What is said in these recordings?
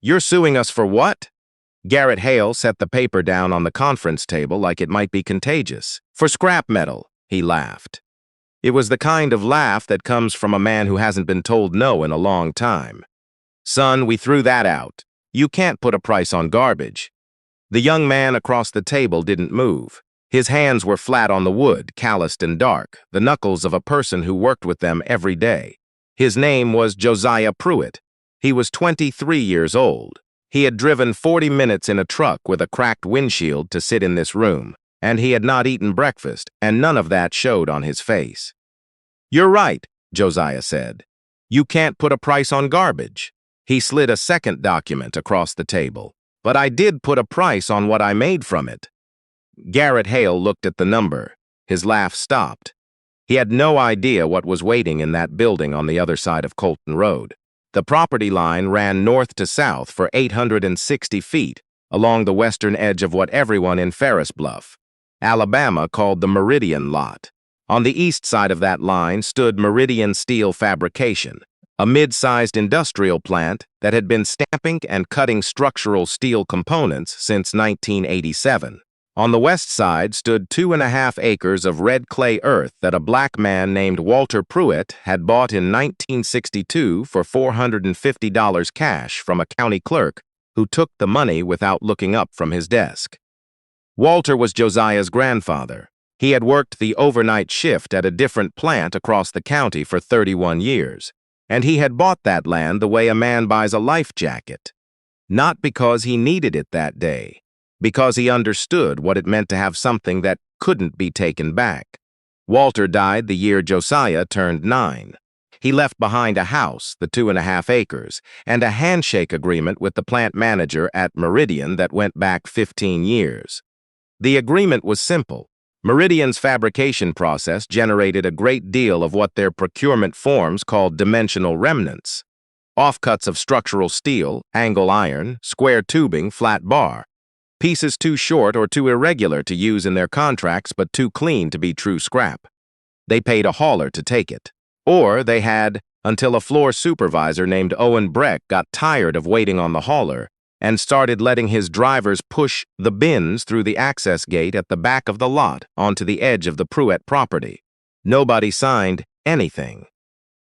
You're suing us for what? Garrett Hale set the paper down on the conference table like it might be contagious. For scrap metal, he laughed. It was the kind of laugh that comes from a man who hasn't been told no in a long time. Son, we threw that out. You can't put a price on garbage. The young man across the table didn't move. His hands were flat on the wood, calloused and dark, the knuckles of a person who worked with them every day. His name was Josiah Pruett. He was 23 years old. He had driven 40 minutes in a truck with a cracked windshield to sit in this room, and he had not eaten breakfast, and none of that showed on his face. You're right, Josiah said. You can't put a price on garbage. He slid a second document across the table. But I did put a price on what I made from it. Garrett Hale looked at the number. His laugh stopped. He had no idea what was waiting in that building on the other side of Colton Road. The property line ran north to south for 860 feet along the western edge of what everyone in Ferris Bluff, Alabama, called the Meridian Lot. On the east side of that line stood Meridian Steel Fabrication, a mid-sized industrial plant that had been stamping and cutting structural steel components since 1987. On the west side stood 2.5 acres of red clay earth that a black man named Walter Pruett had bought in 1962 for $450 cash from a county clerk who took the money without looking up from his desk. Walter was Josiah's grandfather. He had worked the overnight shift at a different plant across the county for 31 years, and he had bought that land the way a man buys a life jacket. Not because he needed it that day, because he understood what it meant to have something that couldn't be taken back. Walter died the year Josiah turned 9. He left behind a house, the 2.5 acres, and a handshake agreement with the plant manager at Meridian that went back 15 years. The agreement was simple. Meridian's fabrication process generated a great deal of what their procurement forms called dimensional remnants. Offcuts of structural steel, angle iron, square tubing, flat bar. Pieces too short or too irregular to use in their contracts but too clean to be true scrap. They paid a hauler to take it. Or they had, until a floor supervisor named Owen Breck got tired of waiting on the hauler and started letting his drivers push the bins through the access gate at the back of the lot onto the edge of the Pruett property. Nobody signed anything.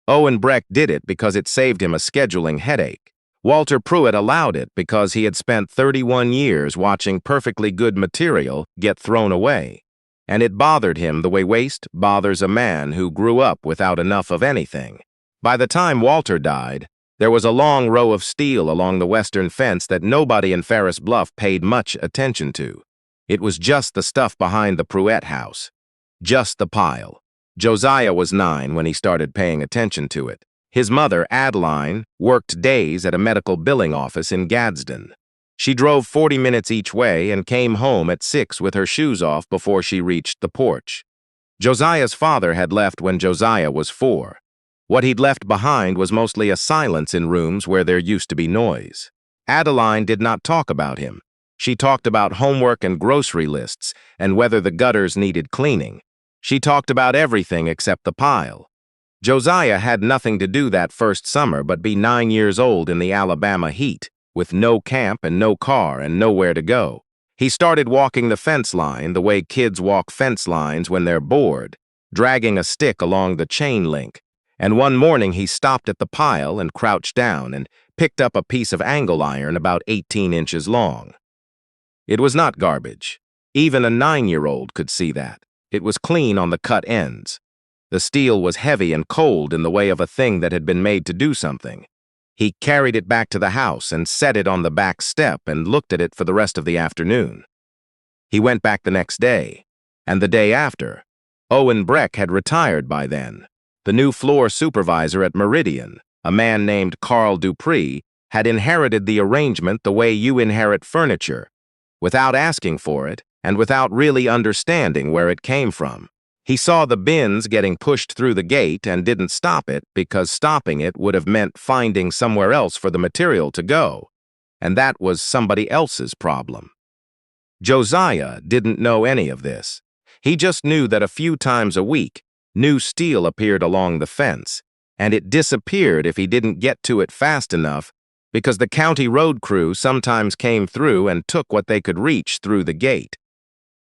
Owen Breck did it because it saved him a scheduling headache. Walter Pruett allowed it because he had spent 31 years watching perfectly good material get thrown away, and it bothered him the way waste bothers a man who grew up without enough of anything. By the time Walter died, there was a long row of steel along the western fence that nobody in Ferris Bluff paid much attention to. It was just the stuff behind the Pruett house. Just the pile. Josiah was 9 when he started paying attention to it. His mother, Adeline, worked days at a medical billing office in Gadsden. She drove 40 minutes each way and came home at 6 with her shoes off before she reached the porch. Josiah's father had left when Josiah was 4. What he'd left behind was mostly a silence in rooms where there used to be noise. Adeline did not talk about him. She talked about homework and grocery lists and whether the gutters needed cleaning. She talked about everything except the pile. Josiah had nothing to do that first summer but be 9 years old in the Alabama heat, with no camp and no car and nowhere to go. He started walking the fence line the way kids walk fence lines when they're bored, dragging a stick along the chain link. And one morning he stopped at the pile and crouched down and picked up a piece of angle iron about 18 inches long. It was not garbage. Even a 9-year-old could see that. It was clean on the cut ends. The steel was heavy and cold in the way of a thing that had been made to do something. He carried it back to the house and set it on the back step and looked at it for the rest of the afternoon. He went back the next day, and the day after. Owen Breck had retired by then. The new floor supervisor at Meridian, a man named Carl Dupree, had inherited the arrangement the way you inherit furniture, without asking for it and without really understanding where it came from. He saw the bins getting pushed through the gate and didn't stop it because stopping it would have meant finding somewhere else for the material to go, and that was somebody else's problem. Josiah didn't know any of this. He just knew that a few times a week, new steel appeared along the fence, and it disappeared if he didn't get to it fast enough because the county road crew sometimes came through and took what they could reach through the gate.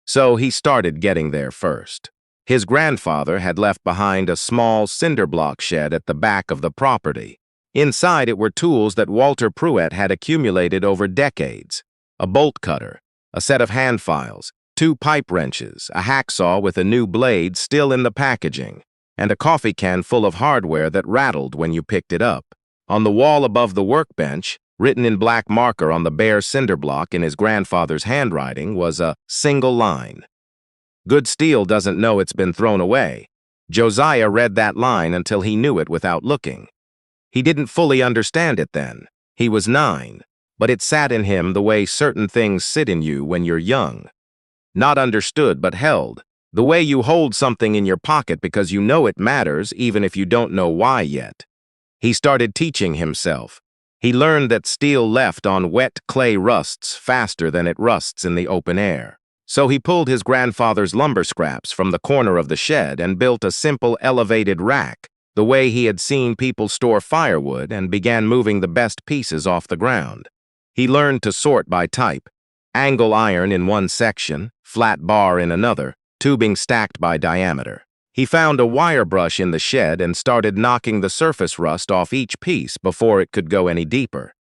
So he started getting there first. His grandfather had left behind a small cinder block shed at the back of the property. Inside it were tools that Walter Pruett had accumulated over decades: a bolt cutter, a set of hand files, 2 pipe wrenches, a hacksaw with a new blade still in the packaging, and a coffee can full of hardware that rattled when you picked it up. On the wall above the workbench, written in black marker on the bare cinder block in his grandfather's handwriting, was a single line: "Good steel doesn't know it's been thrown away." Josiah read that line until he knew it without looking. He didn't fully understand it then. He was 9, but it sat in him the way certain things sit in you when you're young. Not understood, but held. The way you hold something in your pocket because you know it matters even if you don't know why yet. He started teaching himself. He learned that steel left on wet clay rusts faster than it rusts in the open air. So he pulled his grandfather's lumber scraps from the corner of the shed and built a simple elevated rack, the way he had seen people store firewood, and began moving the best pieces off the ground. He learned to sort by type: angle iron in one section, flat bar in another, tubing stacked by diameter. He found a wire brush in the shed and started knocking the surface rust off each piece before it could go any deeper.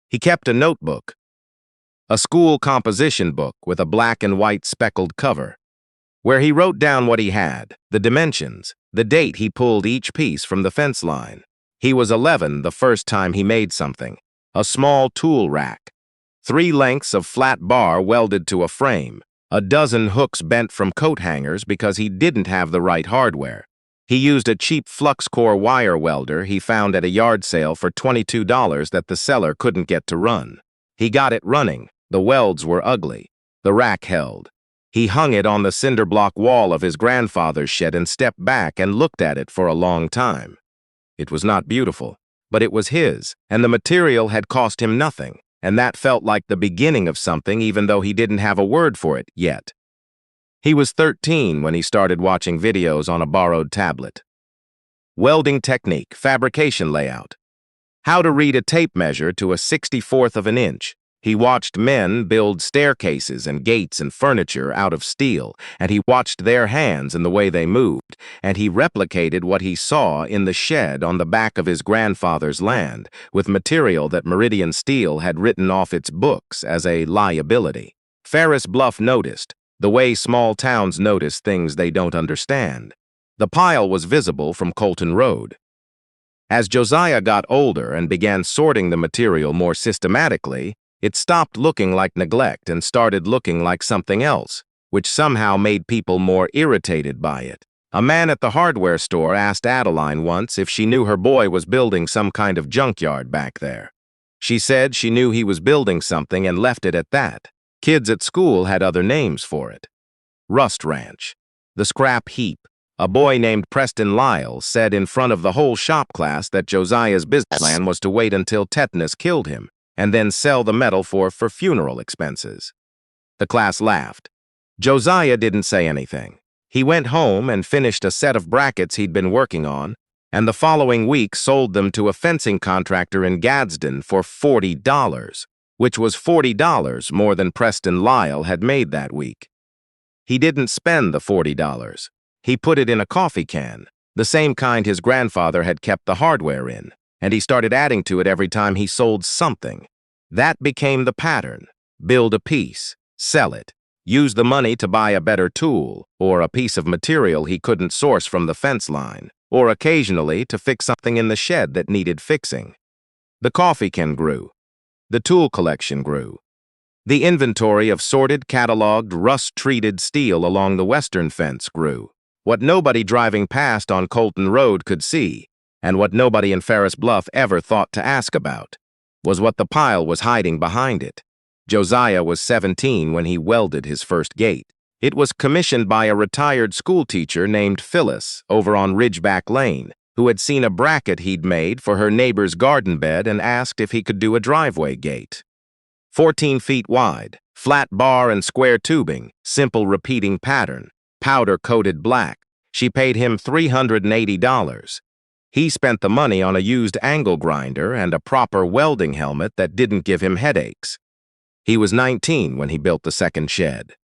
He kept a notebook, a school composition book with a black and white speckled cover, where he wrote down what he had, the dimensions, the date he pulled each piece from the fence line. He was 11 the first time he made something: a small tool rack, 3 lengths of flat bar welded to a frame, a dozen hooks bent from coat hangers because he didn't have the right hardware. He used a cheap flux core wire welder he found at a yard sale for $22 that the seller couldn't get to run. He got it running. The welds were ugly. The rack held. He hung it on the cinder block wall of his grandfather's shed and stepped back and looked at it for a long time. It was not beautiful, but it was his, and the material had cost him nothing, and that felt like the beginning of something even though he didn't have a word for it yet. He was 13 when he started watching videos on a borrowed tablet. Welding technique, fabrication layout. How to read a tape measure to a 64th of an inch. He watched men build staircases and gates and furniture out of steel, and he watched their hands and the way they moved, and he replicated what he saw in the shed on the back of his grandfather's land, with material that Meridian Steel had written off its books as a liability. Ferris Bluff noticed, the way small towns notice things they don't understand. The pile was visible from Colton Road. As Josiah got older and began sorting the material more systematically, it stopped looking like neglect and started looking like something else, which somehow made people more irritated by it. A man at the hardware store asked Adeline once if she knew her boy was building some kind of junkyard back there. She said she knew he was building something and left it at that. Kids at school had other names for it. Rust Ranch, the scrap heap. A boy named Preston Lyle said in front of the whole shop class that Josiah's business plan was to wait until tetanus killed him and then sell the metal for funeral expenses. The class laughed. Josiah didn't say anything. He went home and finished a set of brackets he'd been working on, and the following week sold them to a fencing contractor in Gadsden for $40, which was $40 more than Preston Lyle had made that week. He didn't spend the $40. He put it in a coffee can, the same kind his grandfather had kept the hardware in, and he started adding to it every time he sold something. That became the pattern. Build a piece, sell it, use the money to buy a better tool or a piece of material he couldn't source from the fence line, or occasionally to fix something in the shed that needed fixing. The coffee can grew. The tool collection grew. The inventory of sorted, cataloged, rust-treated steel along the western fence grew. What nobody driving past on Colton Road could see, and what nobody in Ferris Bluff ever thought to ask about, was what the pile was hiding behind it. Josiah was 17 when he welded his first gate. It was commissioned by a retired schoolteacher named Phyllis over on Ridgeback Lane, who had seen a bracket he'd made for her neighbor's garden bed and asked if he could do a driveway gate. 14 feet wide, flat bar and square tubing, simple repeating pattern, powder-coated black. She paid him $380. He spent the money on a used angle grinder and a proper welding helmet that didn't give him headaches. He was 19 when he built the second shed.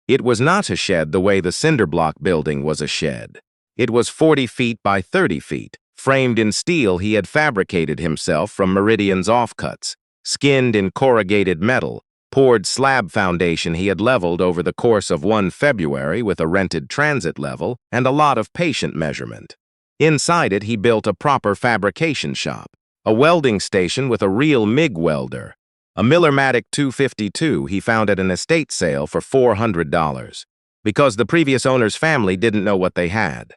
It was not a shed the way the cinder block building was a shed. It was 40 feet by 30 feet, framed in steel he had fabricated himself from Meridian's offcuts, skinned in corrugated metal, poured slab foundation he had leveled over the course of one February with a rented transit level and a lot of patient measurement. Inside it, he built a proper fabrication shop, a welding station with a real MIG welder, a Millermatic 252 he found at an estate sale for $400, because the previous owner's family didn't know what they had.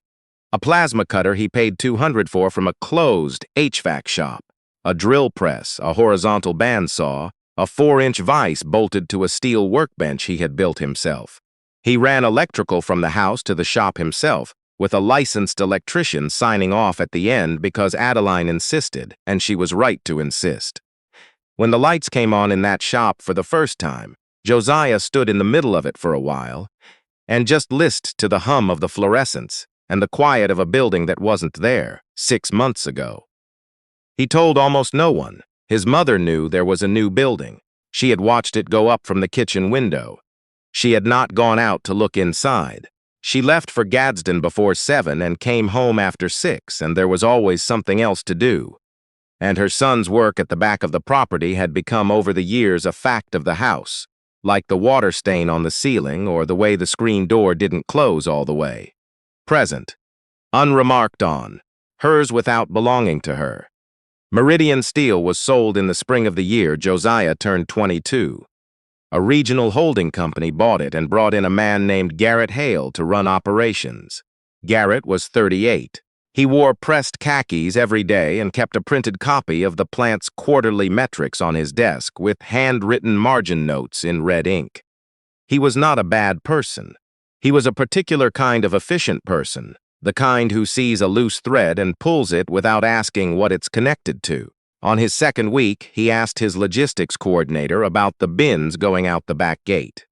A plasma cutter he paid $200 for from a closed HVAC shop, a drill press, a horizontal bandsaw, a 4-inch vise bolted to a steel workbench he had built himself. He ran electrical from the house to the shop himself, with a licensed electrician signing off at the end because Adeline insisted, and she was right to insist. When the lights came on in that shop for the first time, Josiah stood in the middle of it for a while and just listened to the hum of the fluorescents and the quiet of a building that wasn't there 6 months ago. He told almost no one. His mother knew there was a new building. She had watched it go up from the kitchen window. She had not gone out to look inside. She left for Gadsden before 7 and came home after 6, and there was always something else to do. And her son's work at the back of the property had become over the years a fact of the house, like the water stain on the ceiling or the way the screen door didn't close all the way. Present, unremarked on, hers without belonging to her. Meridian Steel was sold in the spring of the year Josiah turned 22. A regional holding company bought it and brought in a man named Garrett Hale to run operations. Garrett was 38. He wore pressed khakis every day and kept a printed copy of the plant's quarterly metrics on his desk with handwritten margin notes in red ink. He was not a bad person. He was a particular kind of efficient person, the kind who sees a loose thread and pulls it without asking what it's connected to. On his second week, he asked his logistics coordinator about the bins going out the back gate.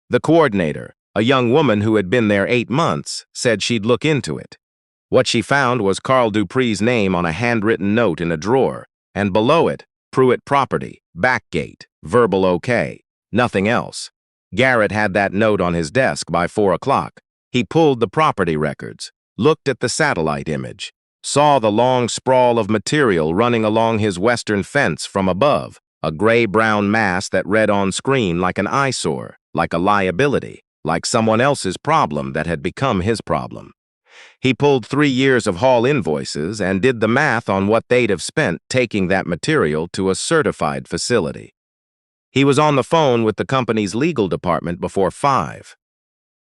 The coordinator, a young woman who had been there 8 months, said she'd look into it. What she found was Carl Dupree's name on a handwritten note in a drawer, and below it, Pruett Property, back gate, verbal okay, nothing else. Garrett had that note on his desk by 4 o'clock. He pulled the property records, looked at the satellite image, saw the long sprawl of material running along his western fence from above, a gray-brown mass that read on screen like an eyesore, like a liability, like someone else's problem that had become his problem. He pulled 3 years of haul invoices and did the math on what they'd have spent taking that material to a certified facility. He was on the phone with the company's legal department before 5.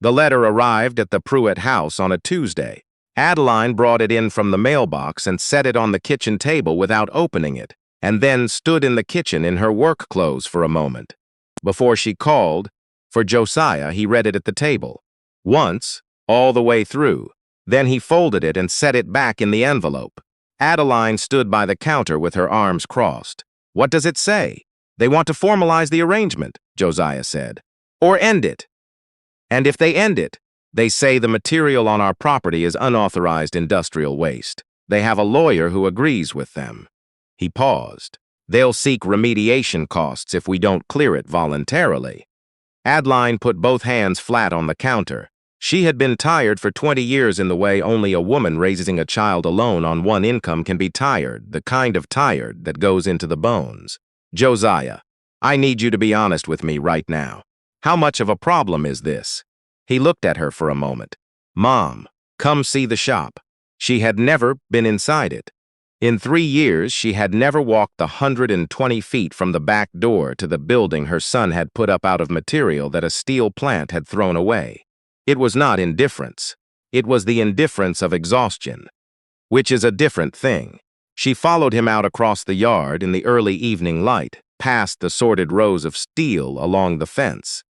The letter arrived at the Pruett house on a Tuesday. Adeline brought it in from the mailbox and set it on the kitchen table without opening it, and then stood in the kitchen in her work clothes for a moment. Before she called, for Josiah, he read it at the table. Once, all the way through. Then he folded it and set it back in the envelope. Adeline stood by the counter with her arms crossed. "What does it say?" "They want to formalize the arrangement," Josiah said. "Or end it. And if they end it, they say the material on our property is unauthorized industrial waste. They have a lawyer who agrees with them." He paused. "They'll seek remediation costs if we don't clear it voluntarily." Adeline put both hands flat on the counter. She had been tired for 20 years in the way only a woman raising a child alone on one income can be tired, the kind of tired that goes into the bones. "Josiah, I need you to be honest with me right now. How much of a problem is this?" He looked at her for a moment. "Mom, come see the shop." She had never been inside it. In 3 years, she had never walked the 120 feet from the back door to the building her son had put up out of material that a steel plant had thrown away. It was not indifference. It was the indifference of exhaustion, which is a different thing. She followed him out across the yard in the early evening light, past the sorted rows of steel along the fence.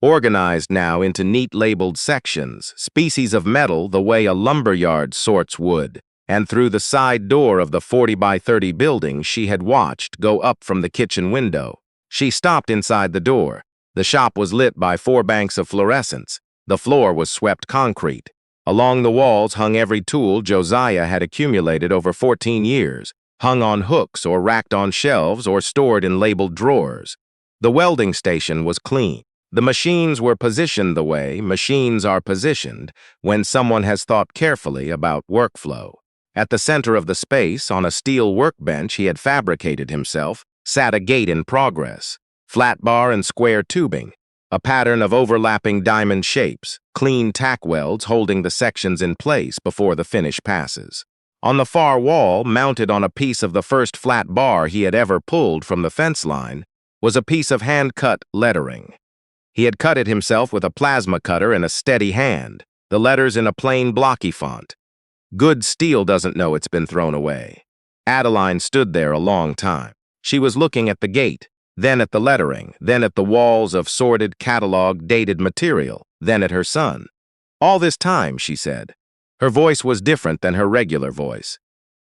Organized now into neat labeled sections, species of metal the way a lumberyard sorts wood, and through the side door of the 40 by 30 building she had watched go up from the kitchen window. She stopped inside the door. The shop was lit by 4 banks of fluorescents. The floor was swept concrete. Along the walls hung every tool Josiah had accumulated over 14 years, hung on hooks or racked on shelves or stored in labeled drawers. The welding station was clean. The machines were positioned the way machines are positioned when someone has thought carefully about workflow. At the center of the space, on a steel workbench he had fabricated himself, sat a gate in progress, flat bar and square tubing, a pattern of overlapping diamond shapes, clean tack welds holding the sections in place before the finish passes. On the far wall, mounted on a piece of the first flat bar he had ever pulled from the fence line, was a piece of hand-cut lettering. He had cut it himself with a plasma cutter in a steady hand, the letters in a plain blocky font. Good steel doesn't know it's been thrown away. Adeline stood there a long time. She was looking at the gate, then at the lettering, then at the walls of sorted, catalog-dated material, then at her son. "All this time," she said. Her voice was different than her regular voice.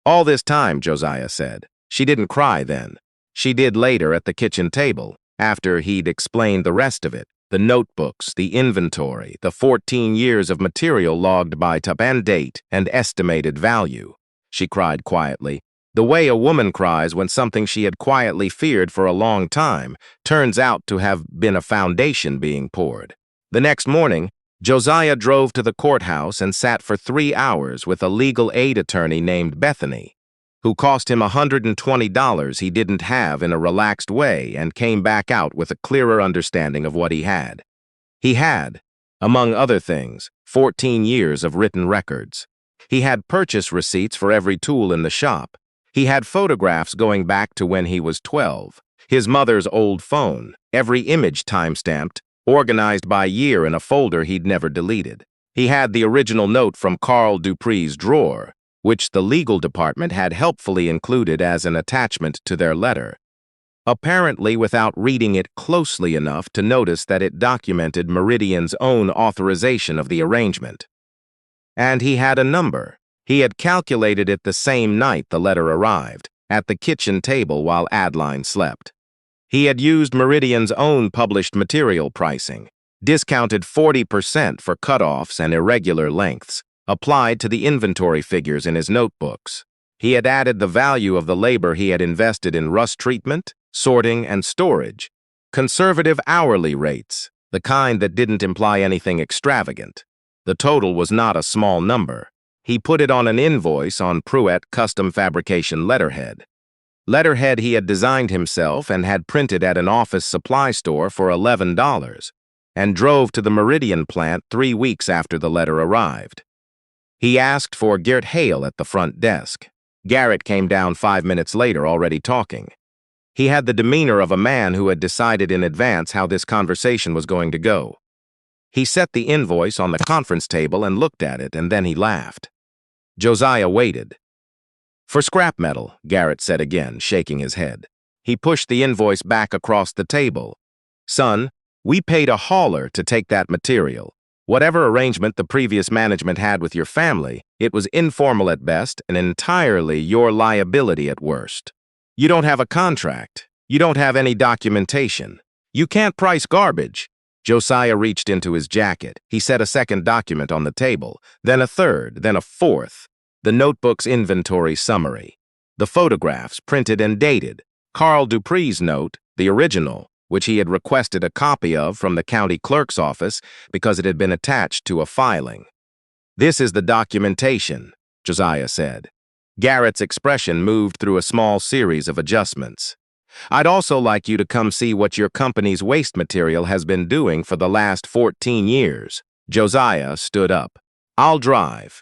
"All this time," Josiah said. She didn't cry then. She did later at the kitchen table, after he'd explained the rest of it. The notebooks, the inventory, the 14 years of material logged by type and date and estimated value. She cried quietly, the way a woman cries when something she had quietly feared for a long time turns out to have been a foundation being poured. The next morning, Josiah drove to the courthouse and sat for 3 hours with a legal aid attorney named Bethany, who cost him $120 he didn't have in a relaxed way and came back out with a clearer understanding of what he had. He had, among other things, 14 years of written records. He had purchase receipts for every tool in the shop. He had photographs going back to when he was 12, his mother's old phone, every image time-stamped, organized by year in a folder he'd never deleted. He had the original note from Carl Dupree's drawer, which the legal department had helpfully included as an attachment to their letter, apparently without reading it closely enough to notice that it documented Meridian's own authorization of the arrangement. And he had a number. He had calculated it the same night the letter arrived, at the kitchen table while Adeline slept. He had used Meridian's own published material pricing, discounted 40% for cutoffs and irregular lengths, applied to the inventory figures in his notebooks. He had added the value of the labor he had invested in rust treatment, sorting, and storage, conservative hourly rates, the kind that didn't imply anything extravagant. The total was not a small number. He put it on an invoice on Pruett custom fabrication letterhead. Letterhead he had designed himself and had printed at an office supply store for $11, and drove to the Meridian plant 3 weeks after the letter arrived. He asked for Gert Hale at the front desk. Garrett came down 5 minutes later, already talking. He had the demeanor of a man who had decided in advance how this conversation was going to go. He set the invoice on the conference table and looked at it, and then he laughed. Josiah waited. "For scrap metal," Garrett said again, shaking his head. He pushed the invoice back across the table. "Son, we paid a hauler to take that material. Whatever arrangement the previous management had with your family, it was informal at best and entirely your liability at worst. You don't have a contract. You don't have any documentation. You can't price garbage." Josiah reached into his jacket. He set a second document on the table, then a third, then a fourth. The notebook's inventory summary. The photographs, printed and dated. Carl Dupree's note, the original, which he had requested a copy of from the county clerk's office because it had been attached to a filing. "This is the documentation," Josiah said. Garrett's expression moved through a small series of adjustments. "I'd also like you to come see what your company's waste material has been doing for the last 14 years. Josiah stood up. "I'll drive."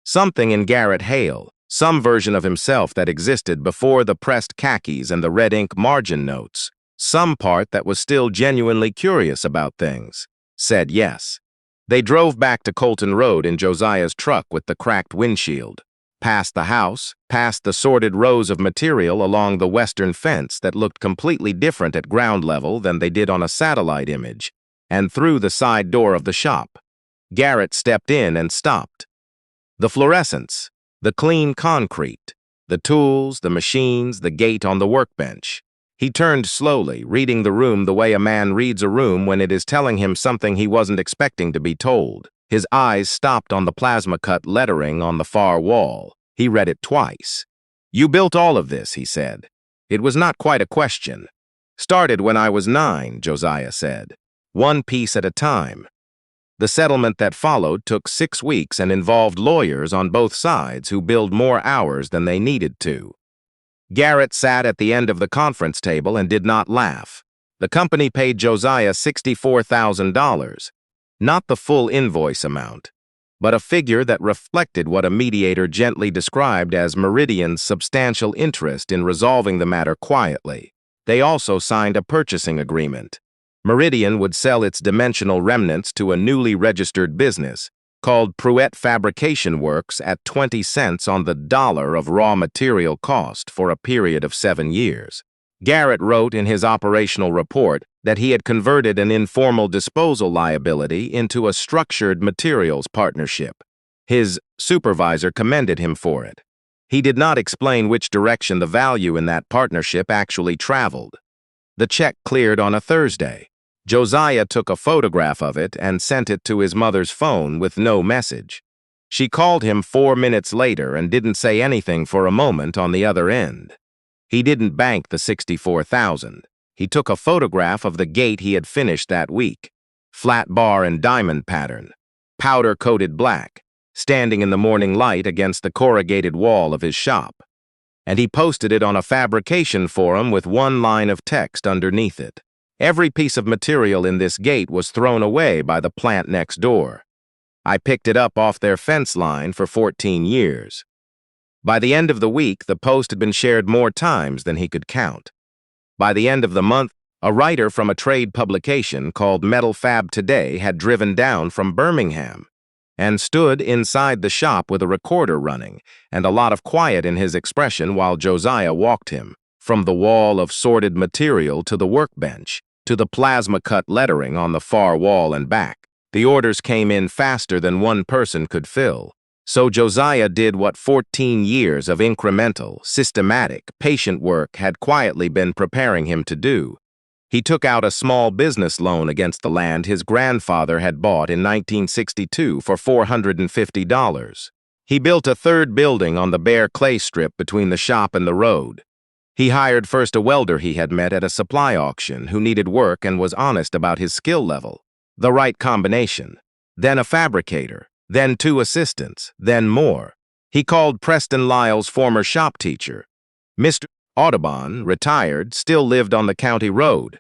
Something in Gert Hale, some version of himself that existed before the pressed khakis and the red ink margin notes, some part that was still genuinely curious about things, said yes. They drove back to Colton Road in Josiah's truck with the cracked windshield, past the house, past the sorted rows of material along the western fence that looked completely different at ground level than they did on a satellite image, and through the side door of the shop. Garrett stepped in and stopped. The fluorescence, the clean concrete, the tools, the machines, the gate on the workbench. He turned slowly, reading the room the way a man reads a room when it is telling him something he wasn't expecting to be told. His eyes stopped on the plasma-cut lettering on the far wall. He read it twice. "You built all of this," he said. It was not quite a question. "Started when I was 9, Josiah said. One piece at a time." The settlement that followed took 6 weeks and involved lawyers on both sides who billed more hours than they needed to. Garrett sat at the end of the conference table and did not laugh. The company paid Josiah $64,000, not the full invoice amount, but a figure that reflected what a mediator gently described as Meridian's substantial interest in resolving the matter quietly. They also signed a purchasing agreement. Meridian would sell its dimensional remnants to a newly registered business called Pruett Fabrication Works at 20 cents on the dollar of raw material cost for a period of 7 years. Garrett wrote in his operational report that he had converted an informal disposal liability into a structured materials partnership. His supervisor commended him for it. He did not explain which direction the value in that partnership actually traveled. The check cleared on a Thursday. Josiah took a photograph of it and sent it to his mother's phone with no message. She called him 4 minutes later and didn't say anything for a moment on the other end. He didn't bank the $64,000. He took a photograph of the gate he had finished that week. Flat bar and diamond pattern, powder-coated black, standing in the morning light against the corrugated wall of his shop. And he posted it on a fabrication forum with one line of text underneath it. "Every piece of material in this gate was thrown away by the plant next door. I picked it up off their fence line for 14 years. By the end of the week, the post had been shared more times than he could count. By the end of the month, a writer from a trade publication called Metal Fab Today had driven down from Birmingham and stood inside the shop with a recorder running and a lot of quiet in his expression while Josiah walked him from the wall of sorted material to the workbench, to the plasma-cut lettering on the far wall and back. The orders came in faster than one person could fill. So Josiah did what 14 years of incremental, systematic, patient work had quietly been preparing him to do. He took out a small business loan against the land his grandfather had bought in 1962 for $450. He built a third building on the bare clay strip between the shop and the road. He hired first a welder he had met at a supply auction who needed work and was honest about his skill level, the right combination, then a fabricator, then 2 assistants, then more. He called Preston Lyle's former shop teacher, Mr. Audubon, retired, still lived on the county road,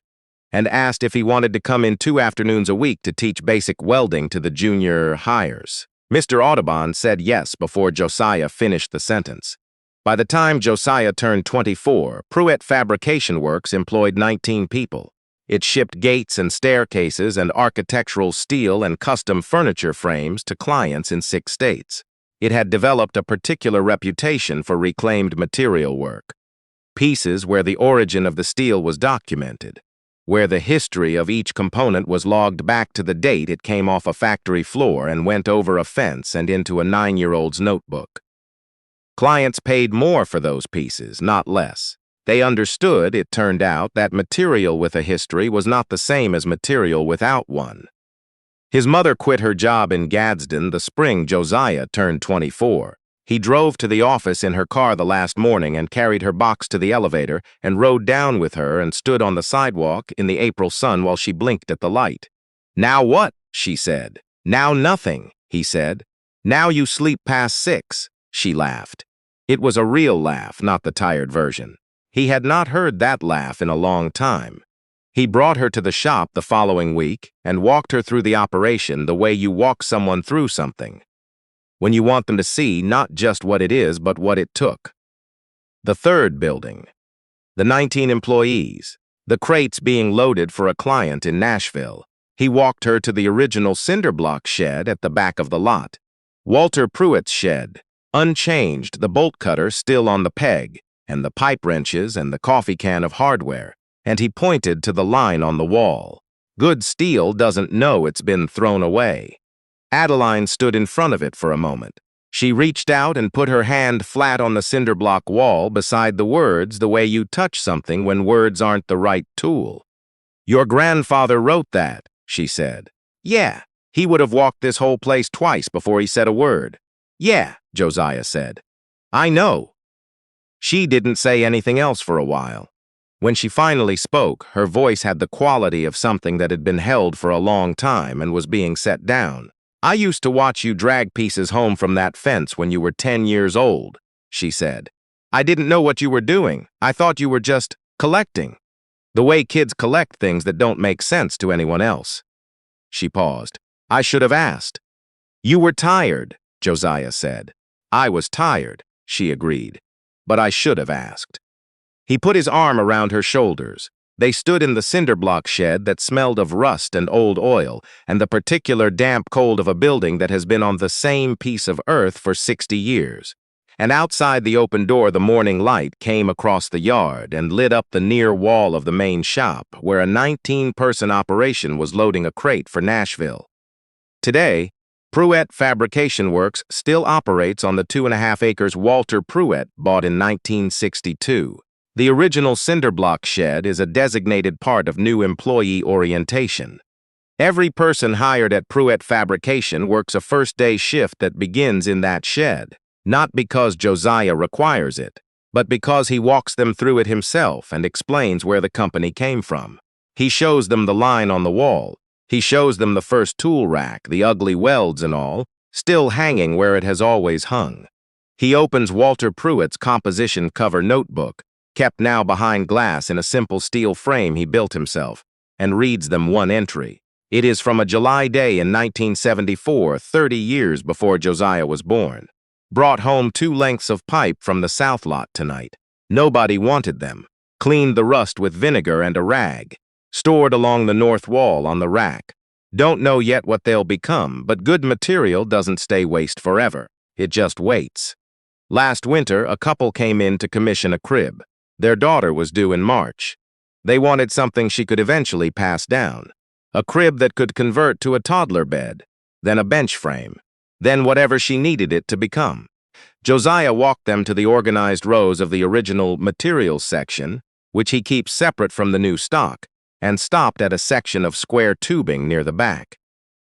and asked if he wanted to come in 2 afternoons a week to teach basic welding to the junior hires. Mr. Audubon said yes before Josiah finished the sentence. By the time Josiah turned 24, Pruett Fabrication Works employed 19 people. It shipped gates and staircases and architectural steel and custom furniture frames to clients in 6 states. It had developed a particular reputation for reclaimed material work. Pieces where the origin of the steel was documented, where the history of each component was logged back to the date it came off a factory floor and went over a fence and into a 9-year-old's notebook. Clients paid more for those pieces, not less. They understood, it turned out, that material with a history was not the same as material without one. His mother quit her job in Gadsden the spring Josiah turned 24. He drove to the office in her car the last morning and carried her box to the elevator and rode down with her and stood on the sidewalk in the April sun while she blinked at the light. "Now what?" she said. "Now nothing," he said. "Now you sleep past 6. She laughed. It was a real laugh, not the tired version. He had not heard that laugh in a long time. He brought her to the shop the following week and walked her through the operation the way you walk someone through something, when you want them to see not just what it is but what it took. The third building, the 19 employees, the crates being loaded for a client in Nashville. He walked her to the original cinder block shed at the back of the lot. Walter Pruett's shed, unchanged, the bolt cutter still on the peg, and the pipe wrenches and the coffee can of hardware, and he pointed to the line on the wall. Good steel doesn't know it's been thrown away. Adeline stood in front of it for a moment. She reached out and put her hand flat on the cinder block wall beside the words the way you touch something when words aren't the right tool. "Your grandfather wrote that," she said. "Yeah, He would have walked this whole place twice before he said a word. "Yeah," Josiah said. "I know." She didn't say anything else for a while. When she finally spoke, her voice had the quality of something that had been held for a long time and was being set down. "I used to watch you drag pieces home from that fence when you were 10 years old," she said. "I didn't know what you were doing. I thought you were just collecting. The way kids collect things that don't make sense to anyone else." She paused. "I should have asked." "You were tired," Josiah said. "I was tired," she agreed. "But I should have asked." He put his arm around her shoulders. They stood in the cinder block shed that smelled of rust and old oil and the particular damp cold of a building that has been on the same piece of earth for 60 years. And outside the open door, the morning light came across the yard and lit up the near wall of the main shop, where a 19-person operation was loading a crate for Nashville. Today, Pruett Fabrication Works still operates on the 2.5 acres Walter Pruett bought in 1962. The original cinder block shed is a designated part of new employee orientation. Every person hired at Pruett Fabrication works a first-day shift that begins in that shed, not because Josiah requires it, but because he walks them through it himself and explains where the company came from. He shows them the line on the wall. He shows them the first tool rack, the ugly welds and all, still hanging where it has always hung. He opens Walter Pruett's composition cover notebook, kept now behind glass in a simple steel frame he built himself, and reads them one entry. It is from a July day in 1974, 30 years before Josiah was born. "Brought home 2 lengths of pipe from the south lot tonight. Nobody wanted them. Cleaned the rust with vinegar and a rag. Stored along the north wall on the rack. Don't know yet what they'll become, but good material doesn't stay waste forever. It just waits." Last winter, a couple came in to commission a crib. Their daughter was due in March. They wanted something she could eventually pass down. A crib that could convert to a toddler bed, then a bench frame, then whatever she needed it to become. Josiah walked them to the organized rows of the original materials section, which he keeps separate from the new stock, and stopped at a section of square tubing near the back.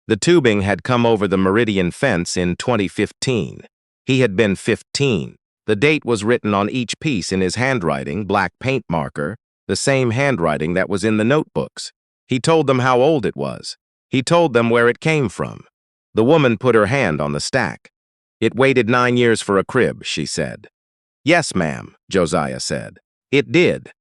The tubing had come over the Meridian fence in 2015. He had been 15. The date was written on each piece in his handwriting, black paint marker, the same handwriting that was in the notebooks. He told them how old it was. He told them where it came from. The woman put her hand on the stack. "It waited 9 years for a crib," she said. "Yes, ma'am," Josiah said. "It did."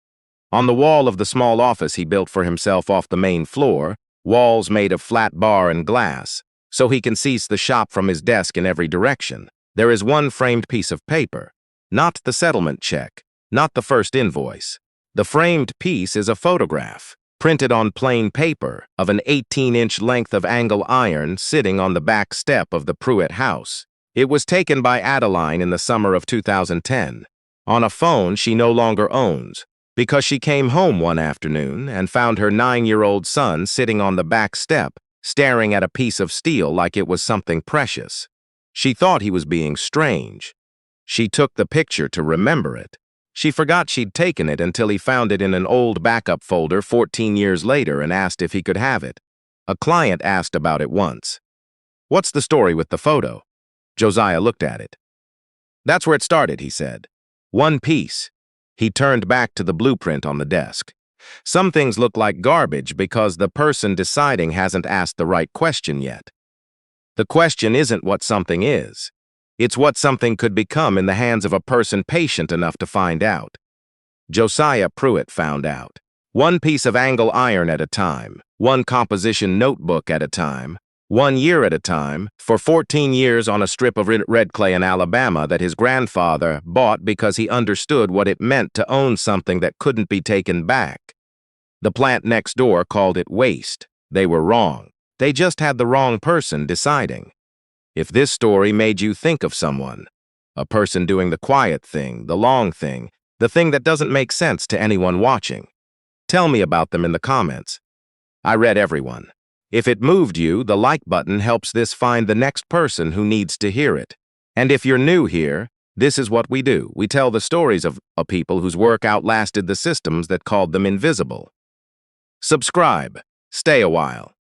On the wall of the small office he built for himself off the main floor, walls made of flat bar and glass, so he can see the shop from his desk in every direction, there is one framed piece of paper. Not the settlement check, not the first invoice. The framed piece is a photograph, printed on plain paper, of an 18-inch length of angle iron sitting on the back step of the Pruett house. It was taken by Adeline in the summer of 2010, on a phone she no longer owns, because she came home one afternoon and found her 9-year-old son sitting on the back step, staring at a piece of steel like it was something precious. She thought he was being strange. She took the picture to remember it. She forgot she'd taken it until he found it in an old backup folder 14 years later and asked if he could have it. A client asked about it once. "What's the story with the photo?" Josiah looked at it. "That's where it started," he said. "One piece." He turned back to the blueprint on the desk. "Some things look like garbage because the person deciding hasn't asked the right question yet. The question isn't what something is. It's what something could become in the hands of a person patient enough to find out." Josiah Pruett found out. One piece of angle iron at a time, one composition notebook at a time, 1 year at a time, for 14 years on a strip of red clay in Alabama that his grandfather bought because he understood what it meant to own something that couldn't be taken back. The plant next door called it waste. They were wrong. They just had the wrong person deciding. If this story made you think of someone, a person doing the quiet thing, the long thing, the thing that doesn't make sense to anyone watching, tell me about them in the comments. I read everyone. If it moved you, the like button helps this find the next person who needs to hear it. And if you're new here, this is what we do. We tell the stories of people whose work outlasted the systems that called them invisible. Subscribe. Stay a while.